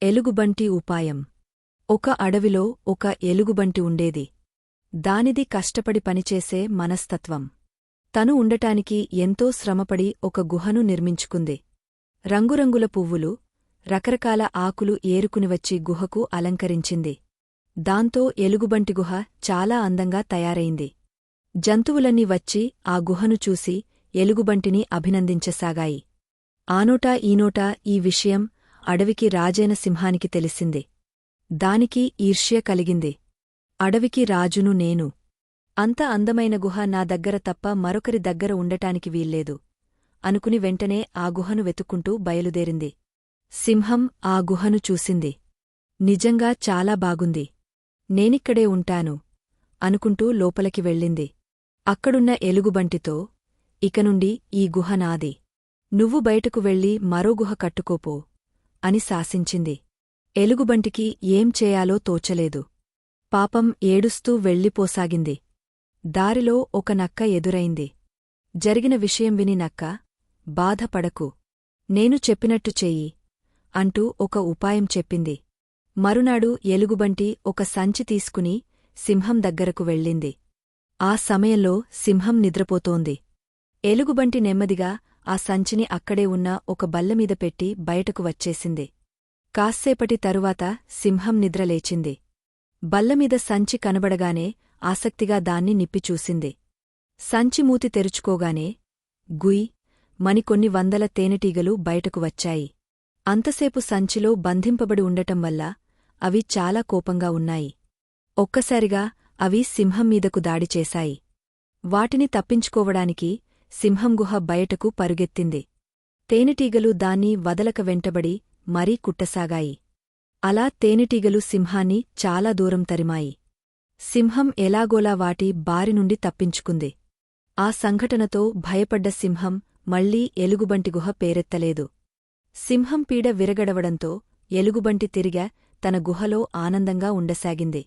ఎలుగుబంటి ఉపాయం. ఒక అడవిలో ఒక ఎలుగుబంటి ఉండేది. దానిది కష్టపడి పనిచేసే మనస్తత్వం. తను ఉండటానికి ఎంతో శ్రమపడి ఒక గుహను నిర్మించుకుంది. రంగురంగుల పువ్వులు, రకరకాల ఆకులు ఏరుకునివచ్చి గుహకు అలంకరించింది. దాంతో ఎలుగుబంటి గుహ చాలా అందంగా తయారైంది. జంతువులన్నీ వచ్చి ఆ గుహను చూసి ఎలుగుబంటిని అభినందించసాగాయి. ఆనోటా ఈనోటా ఈ విషయం అడవికి రాజైన సింహానికి తెలిసింది. దానికి ఈర్ష్య కలిగింది. అడవికి రాజును నేను. అంత అందమైన గుహ నా దగ్గర తప్ప మరొకరి దగ్గర ఉండటానికి వీల్లేదు అనుకుని వెంటనే ఆ గుహను వెతుక్కుంటూ బయలుదేరింది. సింహం ఆ గుహను చూసింది. నిజంగా చాలా బాగుంది. నేనిక్కడే ఉంటాను అనుకుంటూ లోపలికి వెళ్ళింది. అక్కడున్న ఎలుగుబంటితో, ఇకనుండి ఈ గుహ నాది. నువ్వు బయటకు వెళ్ళి మరో గుహ కట్టుకోపో అని శాసించింది. ఎలుగుబంటికి ఏం చేయాలో తోచలేదు. పాపం ఏడుస్తూ వెళ్ళిపోసాగింది. దారిలో ఒక నక్క ఎదురైంది. జరిగిన విషయం విని నక్క, బాధపడకు, నేను చెప్పినట్టు చెయ్యి అంటూ ఒక ఉపాయం చెప్పింది. మరునాడు ఎలుగుబంటి ఒక సంచి తీసుకుని సింహం దగ్గరకు వెళ్ళింది. ఆ సమయంలో సింహం నిద్రపోతోంది. ఎలుగుబంటి నెమ్మదిగా ఆ సంచిని అక్కడే ఉన్న ఒక బల్లమీద పెట్టి బయటకు వచ్చేసింది. కాస్సేపటి తరువాత సింహం నిద్రలేచింది. బల్లమీద సంచి కనబడగానే ఆసక్తిగా దాన్ని నిప్పిచూసింది. సంచి మూతి తెరుచుకోగానే గుయ్ మణికొన్ని వందల తేనెటీగలు బయటకు వచ్చాయి. అంతసేపు సంచిలో బంధింపబడి ఉండటం వల్ల అవి చాలా కోపంగా ఉన్నాయి. ఒక్కసారిగా అవి సింహం మీదకు దాడి చేశాయి. వాటిని తప్పించుకోవడానికి సింహం గుహ బయటకు పరుగెత్తింది. తేనెటీగలు దాన్ని వదలక వెంటబడి మరీ కుట్టసాగాయి. అలా తేనెటీగలు సింహాన్ని చాలా దూరం తరిమాయి. సింహం ఎలాగోలా వాటి బారినుండి తప్పించుకుంది. ఆ సంఘటనతో భయపడ్డ సింహం మళ్లీ ఎలుగుబంటి గుహ పేరెత్తలేదు. సింహం పీడ విరగడవడంతో ఎలుగుబంటి తిరిగా తన గుహలో ఆనందంగా ఉండసాగింది.